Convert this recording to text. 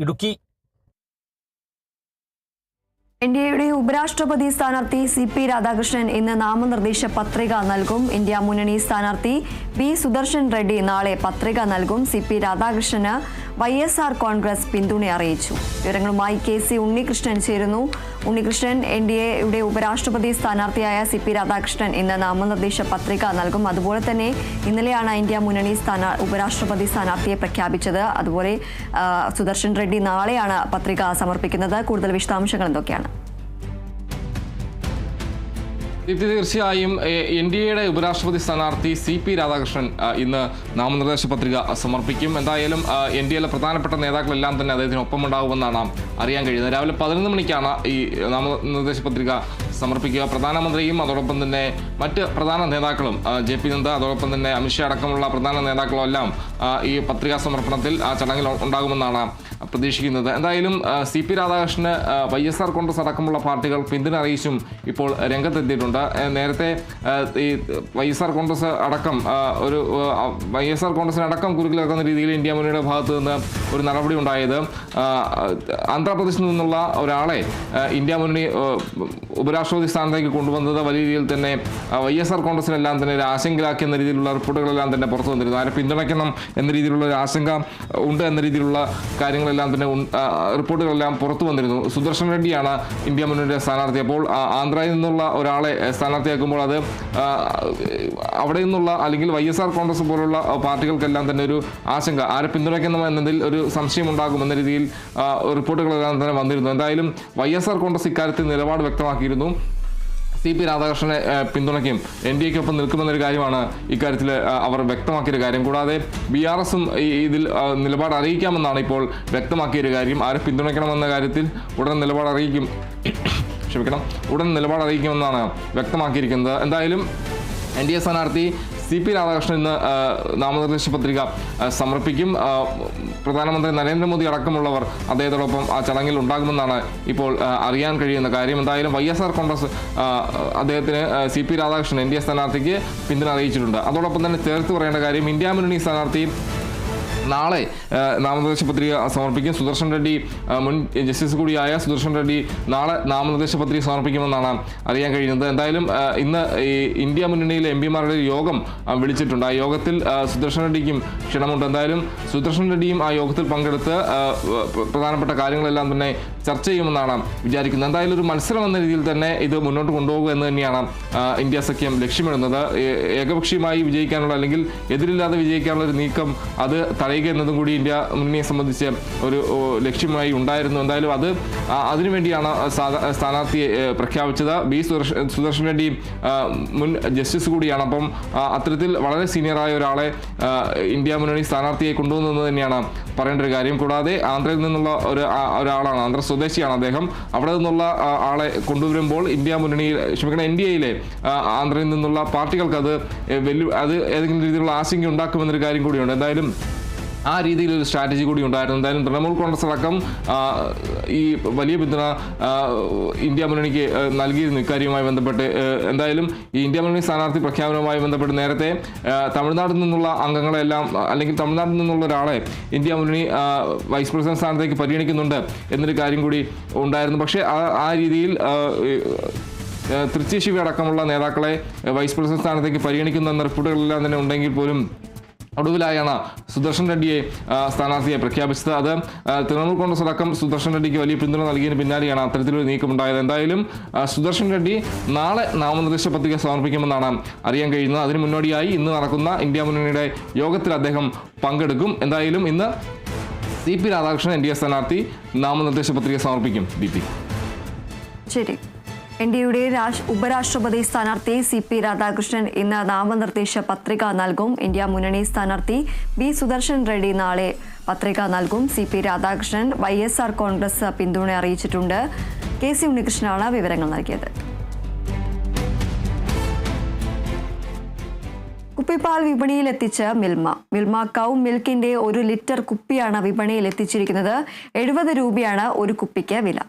ഇടുക്കി ഇന്ത്യയുടെ ഉപരാഷ്ട്രപതി സ്ഥാനാർത്ഥി സി.പി. രാധാകൃഷ്ണൻ ഇന്ന് നാമനിർദ്ദേശ പത്രിക നൽകും. ഇന്ത്യ മുന്നണി സ്ഥാനാർത്ഥി ബി. സുദർശൻ റെഡ്ഡി നാളെ പത്രിക നൽകും. സി.പി. രാധാകൃഷ്ണന് YSR കോൺഗ്രസ് പിന്തുണ അറിയിച്ചു. വിവരങ്ങളുമായി കെ.സി. ഉണ്ണികൃഷ്ണൻ ചേരുന്നു. ഉണ്ണികൃഷ്ണൻ, NDAയുടെ ഉപരാഷ്ട്രപതി സ്ഥാനാർത്ഥിയായ സി.പി. രാധാകൃഷ്ണൻ ഇന്ന് നാമനിർദ്ദേശ പത്രിക നൽകും. അതുപോലെ തന്നെ ഇന്നലെയാണ് ഇന്ത്യ മുന്നണി ഉപരാഷ്ട്രപതി സ്ഥാനാർത്ഥിയെ പ്രഖ്യാപിച്ചത്. അതുപോലെ സുദർശൻ റെഡ്ഡി നാളെയാണ് പത്രിക സമർപ്പിക്കുന്നത്. കൂടുതൽ വിശദാംശങ്ങൾ എന്തൊക്കെയാണ്? തീർച്ചയായും NDAയുടെ ഉപരാഷ്ട്രപതി സ്ഥാനാർത്ഥി സി.പി. രാധാകൃഷ്ണൻ ഇന്ന് നാമനിർദ്ദേശ പത്രിക സമർപ്പിക്കും. എന്തായാലും NDAയിലെ പ്രധാനപ്പെട്ട നേതാക്കളെല്ലാം തന്നെ അദ്ദേഹത്തിന് ഒപ്പമുണ്ടാകുമെന്നാണ് അറിയാൻ കഴിയുന്നത്. രാവിലെ 11 മണിക്കാണ് ഈ നാമനിർദ്ദേശ പത്രിക സമർപ്പിക്കുക. പ്രധാനമന്ത്രിയും അതോടൊപ്പം തന്നെ മറ്റ് പ്രധാന നേതാക്കളും JP നദ്ദ അതോടൊപ്പം തന്നെ അമിത്ഷാ അടക്കമുള്ള പ്രധാന നേതാക്കളും എല്ലാം ഈ പത്രികാ സമർപ്പണത്തിൽ ആ ചടങ്ങിൽ ഉണ്ടാകുമെന്നാണ് പ്രതീക്ഷിക്കുന്നത്. എന്തായാലും സി.പി. രാധാകൃഷ്ണന് YSR കോൺഗ്രസ് അടക്കമുള്ള പാർട്ടികൾ പിന്തുണ അറിയിച്ചും ഇപ്പോൾ രംഗത്തെത്തിയിട്ടുണ്ട്. നേരത്തെ ഈ YSR കോൺഗ്രസ് അടക്കം YSR കോൺഗ്രസിനടക്കം കുരുക്കിലാക്കുന്ന രീതിയിൽ ഇന്ത്യ മുന്നണിയുടെ ഭാഗത്ത് നിന്ന് ഒരു നടപടി ഉണ്ടായത്. ആന്ധ്രാപ്രദേശിൽ നിന്നുള്ള ഒരാളെ ഇന്ത്യ മുന്നണി ഉപരാഷ്ട്രപതി സ്ഥാനത്തേക്ക് കൊണ്ടുവന്നത് വലിയ രീതിയിൽ തന്നെ YSR കോൺഗ്രസിനെല്ലാം തന്നെ ഒരു ആശങ്കയിലാക്കി എന്ന രീതിയിലുള്ള റിപ്പോർട്ടുകളെല്ലാം തന്നെ പുറത്തു വന്നിരുന്നു. ആരെ പിന്തുണയ്ക്കണം എന്ന രീതിയിലുള്ള ഒരു ആശങ്ക ഉണ്ട് എന്ന രീതിയിലുള്ള കാര്യങ്ങളെല്ലാം തന്നെ റിപ്പോർട്ടുകളെല്ലാം പുറത്തു വന്നിരുന്നു. സുദർശൻ റെഡ്ഡിയാണ് ഇന്ത്യ മുന്നണിയുടെ സ്ഥാനാർത്ഥി. അപ്പോൾ ആന്ധ്രയിൽ നിന്നുള്ള ഒരാളെ സ്ഥാനാർത്ഥിയാക്കുമ്പോൾ അത് അവിടെ നിന്നുള്ള അല്ലെങ്കിൽ YSR കോൺഗ്രസ് പോലുള്ള പാർട്ടികൾക്കെല്ലാം തന്നെ ഒരു ആശങ്ക, ആരെ പിന്തുണയ്ക്കണം എന്നതിൽ ഒരു സംശയം ഉണ്ടാകുമെന്ന രീതിയിൽ റിപ്പോർട്ടുകളെല്ലാം തന്നെ വന്നിരുന്നു. എന്തായാലും YSR കോൺഗ്രസ് ഇക്കാര്യത്തിൽ നിലപാട് വ്യക്തമാക്കിയിരുന്നു. സി.പി. രാധാകൃഷ്ണനെ പിന്തുണയ്ക്കും, NDAയ്ക്കൊപ്പം നിൽക്കുമെന്നൊരു കാര്യമാണ് ഇക്കാര്യത്തിൽ അവർ വ്യക്തമാക്കിയൊരു കാര്യം. കൂടാതെ BRSും ഇതിൽ നിലപാട് അറിയിക്കാമെന്നാണ് ഇപ്പോൾ വ്യക്തമാക്കിയൊരു കാര്യം. ആരെ പിന്തുണയ്ക്കണമെന്ന കാര്യത്തിൽ ഉടൻ നിലപാട് അറിയിക്കുമെന്നാണ് വ്യക്തമാക്കിയിരിക്കുന്നത്. എന്തായാലും NDA സ്ഥാനാർത്ഥി സി.പി. രാധാകൃഷ്ണൻ ഇന്ന് നാമനിർദ്ദേശ പത്രിക സമർപ്പിക്കും. പ്രധാനമന്ത്രി നരേന്ദ്രമോദി അടക്കമുള്ളവർ അദ്ദേഹത്തോടൊപ്പം ആ ചടങ്ങിൽ ഉണ്ടാകുമെന്നാണ് ഇപ്പോൾ അറിയാൻ കഴിയുന്ന കാര്യം. എന്തായാലും YSR കോൺഗ്രസ് അദ്ദേഹത്തിന് സി.പി. രാധാകൃഷ്ണൻ NDA സ്ഥാനാർത്ഥിക്ക് പിന്തുണ അറിയിച്ചിട്ടുണ്ട്. അതോടൊപ്പം തന്നെ ചേർത്ത് പറയേണ്ട കാര്യം, ഇന്ത്യ മുന്നണി സ്ഥാനാർത്ഥി നാളെ നാമനിർദ്ദേശ പത്രിക സമർപ്പിക്കും. സുദർശൻ റെഡ്ഡി, മുൻ ജസ്റ്റിസ് കൂടിയായ സുദർശൻ റെഡ്ഡി നാളെ നാമനിർദ്ദേശ പത്രിക സമർപ്പിക്കുമെന്നാണ് അറിയാൻ കഴിയുന്നത്. എന്തായാലും ഇന്ന് ഈ ഇന്ത്യ മുന്നണിയിലെ MP-മാരുടെ യോഗം വിളിച്ചിട്ടുണ്ട്. ആ യോഗത്തിൽ സുദർശൻ റെഡ്ഡിക്കും ക്ഷണമുണ്ട്. എന്തായാലും സുദർശൻ റെഡ്ഡിയും ആ യോഗത്തിൽ പങ്കെടുത്ത് പ്രധാനപ്പെട്ട കാര്യങ്ങളെല്ലാം തന്നെ ചർച്ച ചെയ്യുമെന്നാണ് വിചാരിക്കുന്നത്. എന്തായാലും ഒരു മത്സരം എന്ന രീതിയിൽ തന്നെ ഇത് മുന്നോട്ട് കൊണ്ടുപോകുക എന്ന് തന്നെയാണ് ഇന്ത്യ സഖ്യം ലക്ഷ്യമിടുന്നത്. ഏകപക്ഷീയമായി വിജയിക്കാനുള്ള അല്ലെങ്കിൽ എതിരില്ലാതെ വിജയിക്കാനുള്ള ഒരു നീക്കം അത് തടയുക എന്നതും കൂടി ഇന്ത്യ മുന്നണിയെ സംബന്ധിച്ച് ഒരു ലക്ഷ്യമായി ഉണ്ടായിരുന്നു. എന്തായാലും അതിനുവേണ്ടിയാണ് സ്ഥാനാർത്ഥിയെ പ്രഖ്യാപിച്ചത്. ബി. സുദർശൻ റെഡ്ഡി മുൻ ജസ്റ്റിസ് കൂടിയാണ്. അപ്പം അത്തരത്തിൽ വളരെ സീനിയറായ ഒരാളെ ഇന്ത്യ മുന്നണി സ്ഥാനാർത്ഥിയെ കൊണ്ടുവന്നത് തന്നെയാണ് പറയേണ്ട ഒരു കാര്യം. കൂടാതെ ആന്ധ്രയിൽ നിന്നുള്ള ഒരാളാണ്, ആന്ധ്ര സ്വദേശിയാണ് അദ്ദേഹം. അവിടെ നിന്നുള്ള ആളെ കൊണ്ടുവരുമ്പോൾ NDAയിലെ ആന്ധ്രയിൽ നിന്നുള്ള പാർട്ടികൾക്ക് അത് ഏതെങ്കിലും രീതിയിലുള്ള ആശങ്ക ഉണ്ടാക്കുമെന്നൊരു കാര്യം കൂടിയുണ്ട്. എന്തായാലും ആ രീതിയിലൊരു സ്ട്രാറ്റജി കൂടി ഉണ്ടായിരുന്നു. എന്തായാലും തൃണമൂൽ കോൺഗ്രസ് അടക്കം ഈ വലിയ പിന്തുണ ഇന്ത്യ മുന്നണിക്ക് നൽകിയിരുന്നു ഇക്കാര്യവുമായി ബന്ധപ്പെട്ട്. എന്തായാലും ഈ ഇന്ത്യ മുന്നണി സ്ഥാനാർത്ഥി പ്രഖ്യാപനവുമായി ബന്ധപ്പെട്ട് നേരത്തെ തമിഴ്നാട്ടിൽ നിന്നുള്ള അംഗങ്ങളെല്ലാം അല്ലെങ്കിൽ തമിഴ്നാട്ടിൽ നിന്നുള്ള ഒരാളെ ഇന്ത്യ മുന്നണി വൈസ് പ്രസിഡന്റ് സ്ഥാനത്തേക്ക് പരിഗണിക്കുന്നുണ്ട് എന്നൊരു കാര്യം കൂടി ഉണ്ടായിരുന്നു. പക്ഷേ ആ രീതിയിൽ തൃച്ചി ശിവ അടക്കമുള്ള നേതാക്കളെ വൈസ് പ്രസിഡന്റ് സ്ഥാനത്തേക്ക് പരിഗണിക്കുന്ന റിപ്പോർട്ടുകളെല്ലാം തന്നെ ഉണ്ടെങ്കിൽ പോലും ഒടുവിലായാണ് സുദർശൻ റെഡ്ഡിയെ സ്ഥാനാർത്ഥിയെ പ്രഖ്യാപിച്ചത്. അത് തൃണമൂൽ കോൺഗ്രസ് അടക്കം സുദർശൻ റെഡ്ഡിക്ക് വലിയ പിന്തുണ നൽകിയതിന് പിന്നാലെയാണ് അത്തരത്തിലൊരു നീക്കമുണ്ടായത്. എന്തായാലും സുദർശൻ റെഡ്ഡി നാളെ നാമനിർദ്ദേശ പത്രിക സമർപ്പിക്കുമെന്നാണ് അറിയാൻ കഴിയുന്നത്. അതിന് മുന്നോടിയായി ഇന്ന് നടക്കുന്ന ഇന്ത്യ മുന്നണിയുടെ യോഗത്തിൽ അദ്ദേഹം പങ്കെടുക്കും. എന്തായാലും ഇന്ന് സി.പി. രാധാകൃഷ്ണൻ NDA സ്ഥാനാർത്ഥി നാമനിർദ്ദേശ പത്രിക സമർപ്പിക്കും. ദീപ്തി. ശരി. NDAയുടെ ഉപരാഷ്ട്രപതി സ്ഥാനാർത്ഥി സി.പി. രാധാകൃഷ്ണൻ ഇന്ന് നാമനിർദ്ദേശ പത്രിക നൽകും. ഇന്ത്യ മുന്നണി സ്ഥാനാർത്ഥി ബി. സുദർശൻ റെഡ്ഡി നാളെ പത്രിക നൽകും. സി.പി. രാധാകൃഷ്ണൻ YSR കോൺഗ്രസ് പിന്തുണ അറിയിച്ചിട്ടുണ്ട്. കെ.സി. ഉണ്ണികൃഷ്ണനാണ് വിവരങ്ങൾ നൽകിയത്. കുപ്പിപ്പാൽ വിപണിയിൽ എത്തിച്ച് മിൽമ കൗ മിൽക്കിന്റെ 1 ലിറ്റർ കുപ്പിയാണ് വിപണിയിൽ എത്തിച്ചിരിക്കുന്നത്. 70 രൂപയാണ് ഒരു കുപ്പിക്ക് വില.